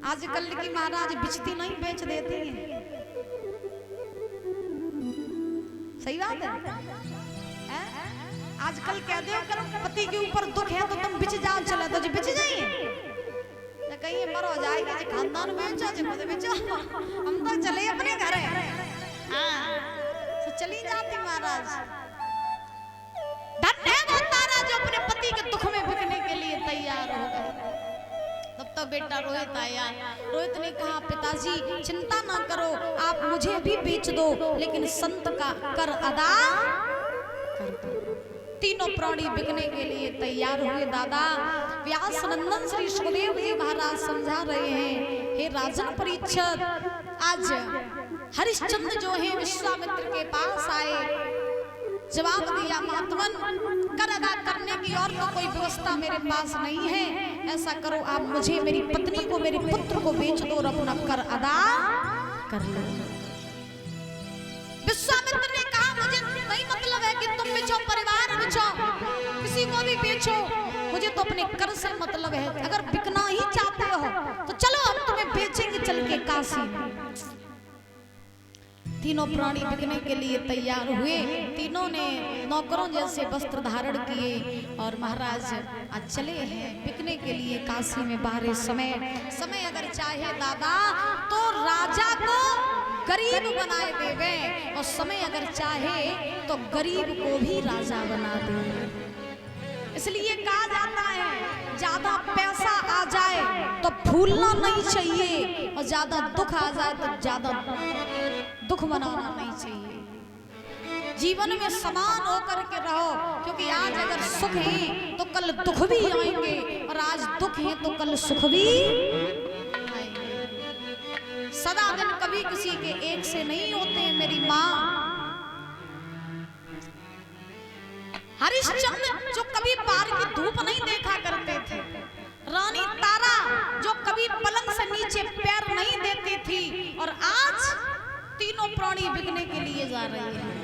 आजकल की महाराज बिचती नहीं बेच देती है। सही बात है। आजकल कह दो अगर पति के ऊपर दुख है तो तुम बिच जाओ, चले तो बिच जाइए, कहीं मर हो जाएगी जी, खानदान बेचो जी, खुद बेचो, हम तो चले अपने घर है। तो चली जाती महाराज। धन्य है वो तारा जो अपने पति के दुख में बिकने के लिए तैयार हो गए। तब तो बेटा रोहित आया। रोहित ने कहा पिताजी चिंता ना करो, आप मुझे भी बेच दो लेकिन संत का कर अदा कर दो। तीनों प्राणी बिकने के लिए तैयार हुए। दादा व्यास नंदन श्री सुखदेव जी महाराज समझा रहे हैं, हे राजन परीक्षित, आज हरिश्चंद्र जो है विश्वामित्र के पास आए, जवाब दिया महात्मन कर अदा करने की और तो कोई व्यवस्था मेरे पास नहीं है, ऐसा करो आप मुझे मेरी पत्नी को मेरे पुत्र को बेच दो और अपना कर अदा कर लो। विश्वामित्र ने कहा मुझे नहीं मतलब है कि तुम बेचो, परिवार बेचो, किसी को भी बेचो, मुझे तो अपने कर से मतलब है। अगर बिकना ही चाहते हो तो चलो हम तुम्हें बेचेंगे चल के काशी। तीनों प्राणी बिकने के लिए तैयार हुए। तीनों ने नौकरों जैसे वस्त्र धारण किए और महाराज आज चले हैं बिकने के लिए काशी में। बाहर समय अगर चाहे दादा तो राजा को गरीब बनाए देवे, और समय अगर चाहे तो गरीब को भी राजा बना दे। इसलिए कहा जाता है ज्यादा पैसा आ जाए तो भूलना नहीं चाहिए, और ज्यादा दुख आ जाए तो ज्यादा दुख मनाना नहीं चाहिए। जीवन में समान होकर के रहो, क्योंकि आज अगर सुख है तो कल दुख भी आएंगे, और आज दुख है तो कल सुख भी आएंगे। सदा दिन कभी किसी के एक से नहीं होते। मेरी माँ हरिश्चंद्र जो कभी बाहर की धूप नहीं देखा करते थे, रानी तारा जो कभी पलंग से नीचे पैर नहीं देती थी, और आज तीनों प्राणी बिकने के लिए जा रहे हैं।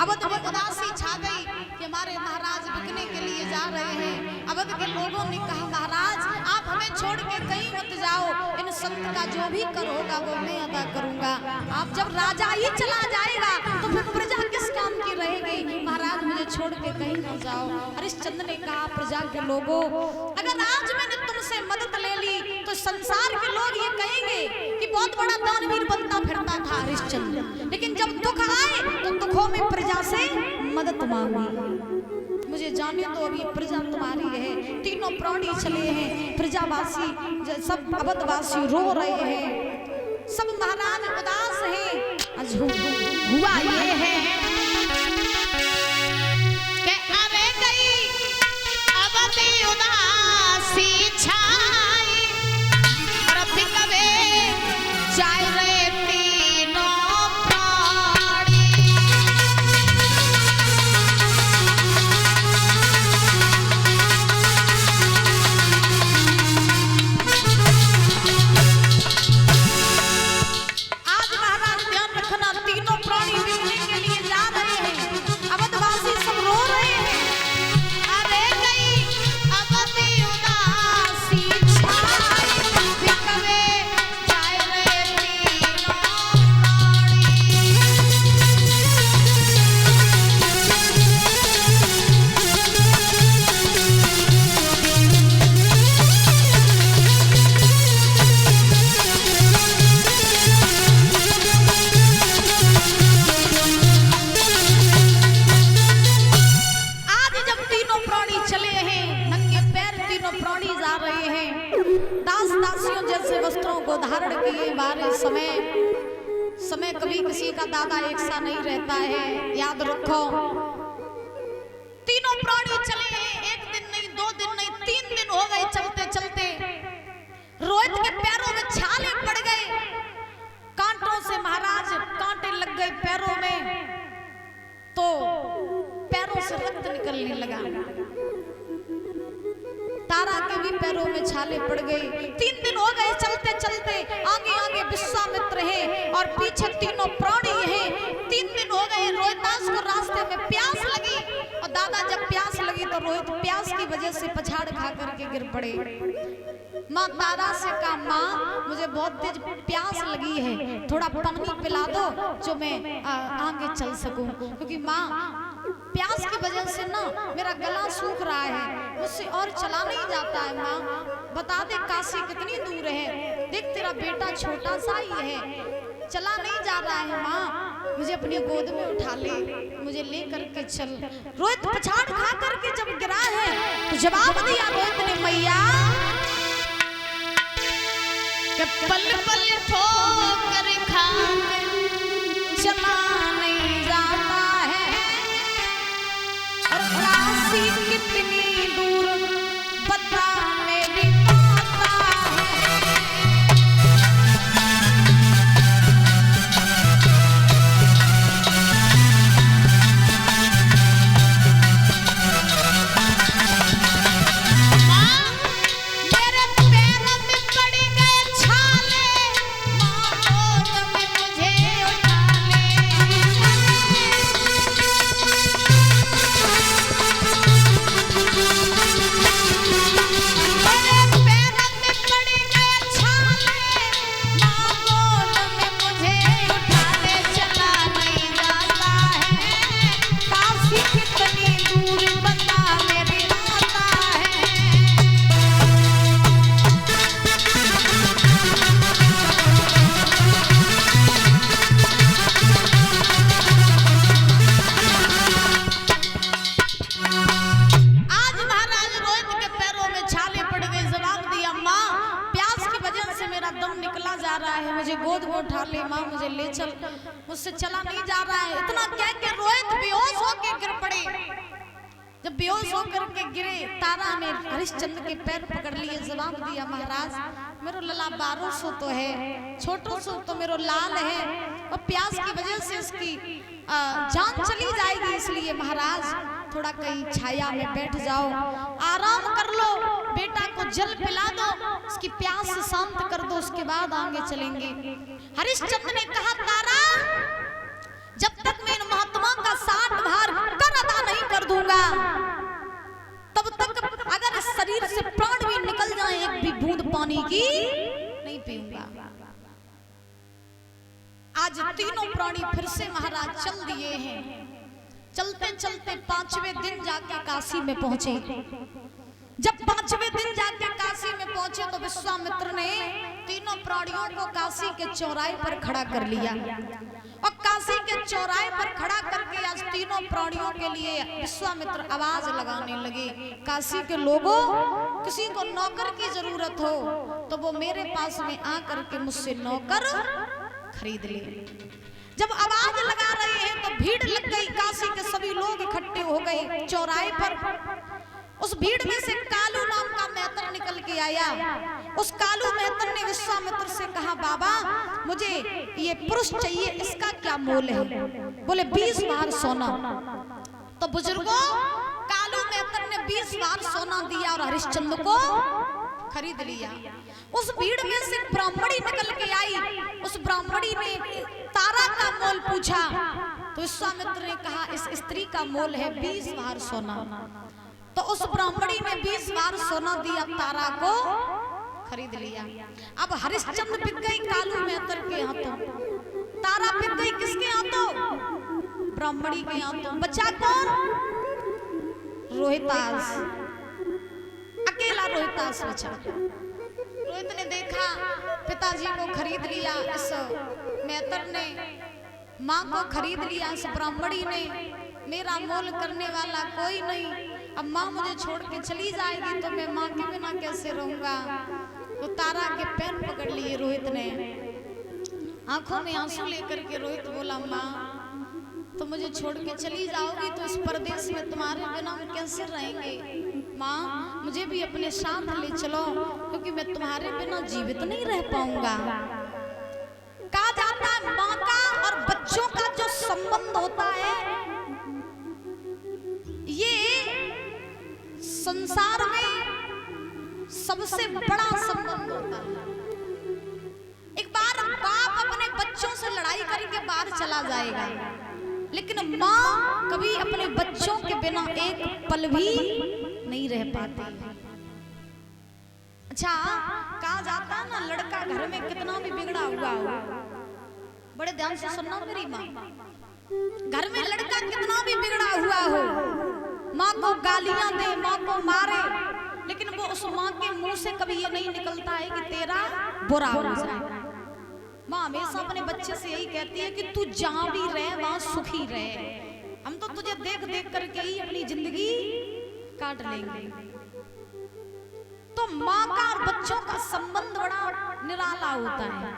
अवध में उदासी छा गई कि हमारे महाराज बिकने के लिए जा रहे हैं। अवध के लोगों ने कहा महाराज आप हमें छोड़ के कहीं मत जाओ, इन संत का जो भी कर होगा वो मैं अदा करूंगा। आप जब राजा ही चला जाएगा तो फिर प्रजा किस काम की रहेगी, महाराज मुझे छोड़ के कहीं मत जाओ। हरिश्चंद्र ने कहा प्रजा के लोगों, अगर आज मैंने तुमसे मदद ले ली तो संसार के लोग ये कहेंगे कि बहुत बड़ा दानवीर बनता फिरता था हरिश्चंद्र, लेकिन जब दुख आए तो दुखों में प्रजा से मदद मांगी। मुझे जाने दो अभी प्रजा तुम्हारी है। तीनों प्राणी चले हैं, प्रजावासी सब अवधवासी रो रहे हैं, सब महाराज उदास हैं। हुआ ये है कि अरे गई अवधि उदासी छाई, और बिकवे जाए रे धारण किए बारे समय कभी किसी का दादा एक सा नहीं रहता है, याद रखो। तीनों प्राणी चले हैं, एक दिन नहीं, 2 दिन नहीं, 3 दिन हो गए चलते चलते। रोहित के पैरों में छाले पड़ गए, कांटों से महाराज कांटे लग गए पैरों में, तो पैरों से रक्त निकलने लगा। तारा के भी पैरों में छाले पड़ गए। 3 दिन हो गए चलते चलते, आगे आगे विश्वामित्र है और पीछे तीनों प्राणी हैं। 3 दिन हो गए, रोहितास को रास्ते में प्यास लगी और और दादा जब प्यास लगी तो रोहित प्यास की वजह से पछाड़ खा करके गिर पड़े। माँ तारा से कहा, माँ मुझे बहुत तेज प्यास लगी है, थोड़ा पानी पिला दो जो मैं आगे चल सकूं, क्योंकि माँ प्यास की वजह से ना मेरा गला सूख रहा है, मुझसे और चला नहीं जाता है। माँ बता दे काशी कितनी दूर है, देख तेरा बेटा छोटा सा ही है, चला नहीं जा रहा है, माँ मुझे अपनी गोद में उठा ले, मुझे ले करके चल। रोहित पछाड़ खा करके जब गिरा है तो जवाब दिया रोहित ने, मैया पल पल ठोकर खाकर चला नहीं जाता है, और काशी कितनी दूर बता मेरी माता मुझसे चला नहीं जा रहा है। इतना कह के रोहित बेहोश होकर गिर पड़े। जब बेहोश होकर के गिरे, तारा ने हरिश्चंद्र के पैर पकड़ लिए, जवाब दिया, महाराज मेरो लला 1200 तो है, छोटो सो तो मेरो लाल है, और प्यास की वजह से इसकी जान चली जाएगी, इसलिए महाराज थोड़ा कहीं छाया में बैठ जाओ, आराम कर लो, बेटा को जल पिला दो, उसकी प्यास शांत कर दो, उसके बाद आगे चलेंगे। हरिश्चंद्र ने कहा, तारा जब तक मैं इन महात्मा का 60 भार कर अदा नहीं कर दूंगा, तब तक अगर इस शरीर से प्राण भी निकल जाए, एक भी बूंद पानी की नहीं पीऊंगा। आज तीनों प्राणी फिर से महाराज चल दिए हैं। चलते चलते 5वें दिन जाके काशी में पहुंचे। जब 5वें दिन जाके काशी में पहुंचे तो विश्वामित्र ने तीनों प्राणियों को काशी के चौराहे पर खड़ा कर लिया, और काशी के चौराहे पर खड़ा करके आज तीनों प्राणियों के लिए विश्वामित्र आवाज लगाने लगे, काशी के लोगों, किसी को नौकर की जरूरत हो तो वो मेरे पास में आकर के मुझसे नौकर खरीद ले। जब आवाज लगा रहे हैं तो भीड़ लग गई, काशी के सभी लोग इकट्ठे हो गए चौराहे पर। उस भीड़ में से कालू नाम का मेहतर निकल के आया। उस कालू मेहतर ने विश्वामित्र से कहा, बाबा मुझे ये पुरुष चाहिए, इसका क्या मोल है? बोले 20 भार सोना। तो बुजुर्गों, कालू मेहतर ने 20 भार सोना दिया और हरिश्चंद्र को खरीद लिया। उस भीड़ में से ब्राह्मणी निकल के आई। उस ब्राह्मणी ने तारा का मोल पूछा तो विश्वामित्र ने कहा, इस स्त्री का मोल है 20 भार सोना। तो उस ब्राह्मणी ने 20 भार सोना दिया, तारा को खरीद लिया। अब हरिश्चंद्र बिक गई कालू मेहतर के हाथों, तारा बिक गई किसके हाथों? ब्राह्मणी के हाथों। बचा कौन? रोहितास, अकेला रोहितास बचा। रोहित ने देखा पिताजी को खरीद लिया, इस मेहतर ने माँ को खरीद लिया, इस ब्राह्मणी ने, मेरा मोल करने वाला कोई नहीं। अब माँ मुझे छोड़ के चली जाएगी तो मैं माँ के बिना कैसे रहूंगा? तो तारा के पैर पकड़ लिए रोहित ने। आंखों में आंसू लेकर के रोहित बोला, माँ तो मुझे छोड़ के चली जाओगी तो इस परदेश में तुम्हारे बिना हम कैसे रहेंगे? माँ मुझे भी अपने साथ ले चलो, क्योंकि मैं तुम्हारे बिना जीवित नहीं रह पाऊंगा। कहा जाता है माँ का और बच्चों का जो संबंध होता है, ये संसार में सबसे बड़ा संबंध होता है। एक बार बाप अपने बच्चों से लड़ाई करके बाहर चला जाएगा, लेकिन माँ कभी अपने बच्चों के बिना एक पल भी नहीं रह पाती। अच्छा, कहा जाता है ना, लड़का घर में कितना भी बिगड़ा हुआ हो, बड़े ध्यान से सुनना मेरी माँ, घर में लड़का कितना भी बिगड़ा हुआ हो, माँ को गालियां दे, माँ को मारे, लेकिन वो उस माँ के मुंह से कभी ये नहीं निकलता है कि तेरा बुरा हो जाए। माँ हमेशा अपने बच्चे से यही कहती है कि तू जहां भी रहे वहां सुखी रहे, हम तो तुझे देख देख करके ही अपनी जिंदगी काट लेंगे। तो माँ का और बच्चों का संबंध बड़ा निराला होता है।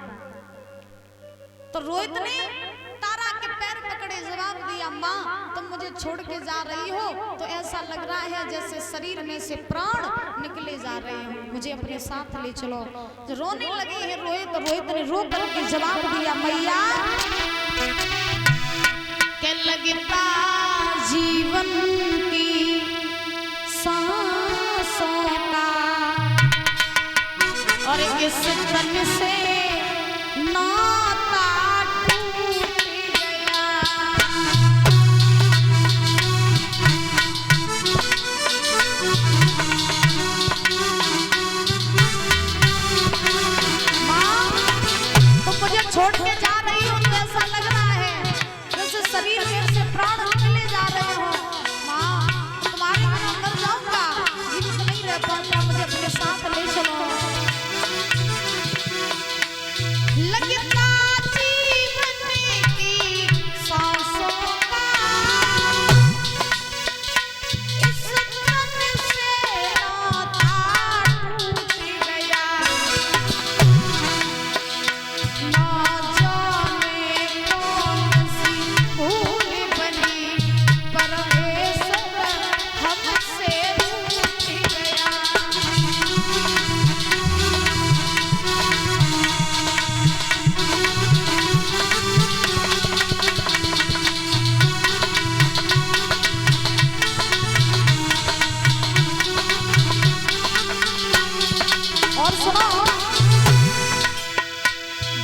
तो रोहित ने तारा के पैर पकड़े जवाब दिया, माँ तुम मुझे छोड़ के जा रही हो तो ऐसा लग रहा है जैसे शरीर में से प्राण निकले जा रहे हो, मुझे अपने साथ ले चलो। जो रोने लगे हैं रोहित ने रो करके जवाब दिया, मैया क्या लगता जीवन की सांसों का, और इस तन से नाता टूट गया। माँ तुम मुझे छोड़ के जा रही हो तो ऐसा लग रहा है जैसे शरीर में से प्राण निकले जा रहे हो। माँ तुम्हारे बिना मर जाऊंगा, जीवित नहीं रह पाऊंगा, मुझे अपने साथ ले चलो। लगता जीवन की सांसों का, इस तन से नाता टूट गया। ना जाने कौन सी भूल बनी, परमेश्वर हमसे रूठ गया। और सुनो,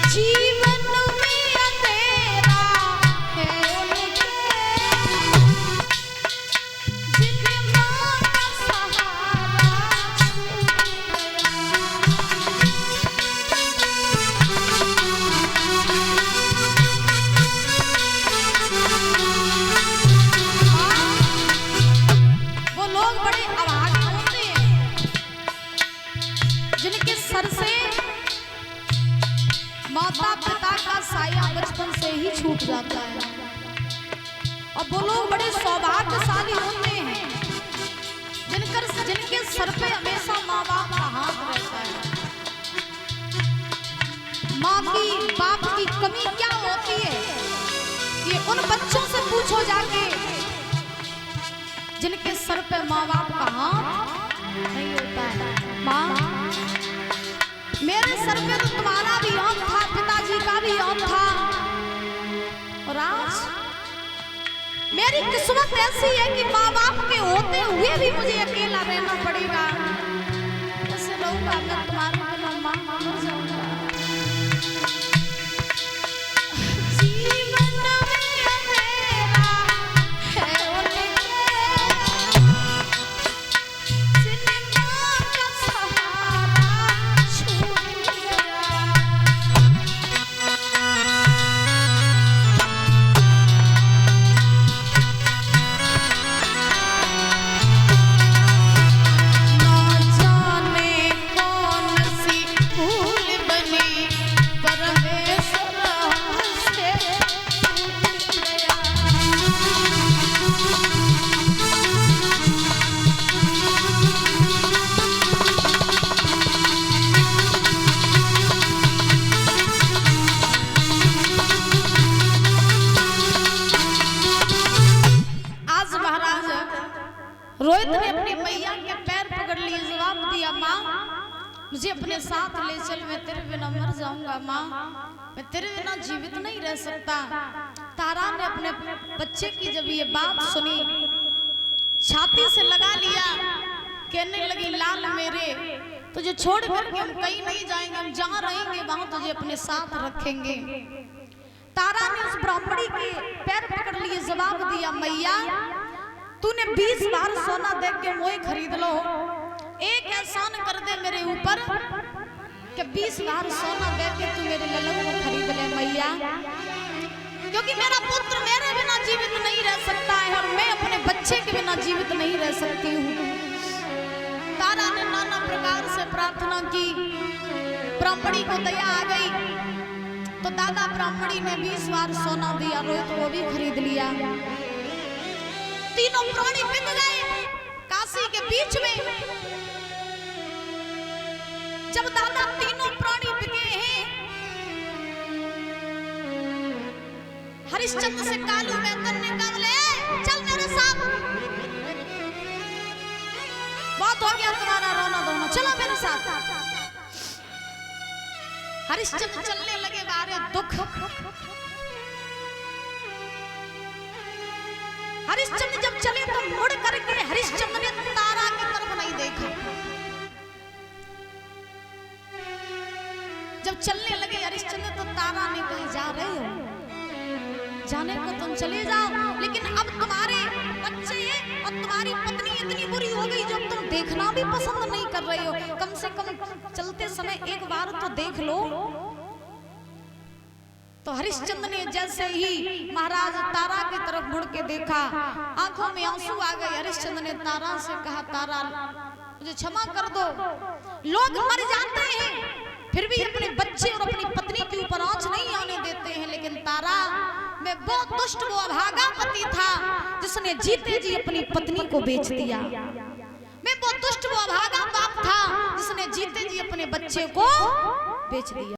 जीवन में अंधेरा है उनके, जिन्हें माँ का सहारा छूट गया। वो लोग बड़े अभागे होते हैं जिनके सर से माता पिता का साया बचपन से ही छूट जाता है, और वो लोग बड़े सौभाग्यशाली होते हैं जिनके सर पे हमेशा माँ बाप का हाथ रहता है। माँ की बाप की कमी क्या होती है ये उन बच्चों से पूछो जाके जिनके सर पे माँ बाप का हाथ नहीं होता है। माँ मेरे सर पे तो तुम्हारा भी हाथ था, पिताजी का भी हाथ था, और आज मेरी किस्मत ऐसी है कि माँ बाप के होते हुए भी मुझे अकेला रहना पड़ेगा। ऐसे रहूंगा मैं तुम्हारे बिना, माँ मर जाऊंगा। जीवन में अंधेरा है उनके, जिन्हें माँ का सहारा छूट गया। ना जाने कौन सी भूल बनी, परमेश्वर हमसे छूट गया। आज महाराज रोहित ने अपनी मैया के पैर पकड़ लिए, जवाब दिया, माँ मुझे अपने साथ ले चल, मैं तेरे बिना मर जाऊंगा। माँ मैं तेरे बिना जीवित नहीं रह सकता। तारा ने अपने बच्चे की जब ये बात सुनी, छाती से लगा लिया, कहने लगी, लाल मेरे तुझे छोड़ करके हम कहीं नहीं जाएंगे, हम जहाँ रहेंगे वहां तुझे अपने साथ रखेंगे। तारा ने उस ब्राह्मणी के पैर पकड़ लिए, जवाब दिया, मैया तूने 20 बार सोना दे के मोई खरीद लो, एक एहसान कर दे मेरे ऊपर कि 20 बार सोना दे के तू मेरे ललन को खरीद ले मैया, क्योंकि मेरा पुत्र मेरे बिना जीवित नहीं रह सकता है और मैं अपने बच्चे के बिना जीवित नहीं रह सकती हूँ। तारा ने नाना प्रकार से प्रार्थना की, ब्राह्मणी को दया आ गई तो दादा ब्राह्मणी ने 20 बार सोना दिया, रोहित को भी खरीद लिया। तीनों प्राणी बिक गए काशी के बीच में। जब दादा तीनों प्राणी बिके हैं, हरिश्चंद्र से कालू मैदान ने कहा, बोले चल मेरे साथ, बहुत हो गया तुम्हारा रोना धोना, चलो मेरे साथ। हरिश्चंद्र चलने लगे, बारे दुख। हरिश्चंद्र जब चले तो मुड़ करके हरिश्चंद्र ने तारा की तरफ नहीं देखा। जब चलने लगे हरिश्चंद्र तो तारा ने कहा, जा रहे हो, जाने को तुम चले जाओ, लेकिन अब तुम्हारे बच्चे और तुम्हारी पत्नी इतनी बुरी हो गई जो तुम देखना भी पसंद नहीं कर रहे हो, कम से कम चलते समय एक बार तो देख लो। तो हरिश्चंद्र ने जैसे ही महाराज तारा की तरफ मुड़ के देखा, आंखों में आंसू आ गए। हरिश्चंद्र ने तारा से कहा, तारा मुझे क्षमा कर दो, लोग मर जाते हैं फिर भी अपने बच्चे और अपनी पत्नी के ऊपर आंच नहीं आने देते हैं, लेकिन तारा मैं बहुत दुष्ट वो अभागा पति था जिसने जीते जी अपनी पत्नी को बेच दिया। मैं बहुत दुष्ट वो अभागा बाप था जिसने जीते जी अपने बच्चे को बेच दिया।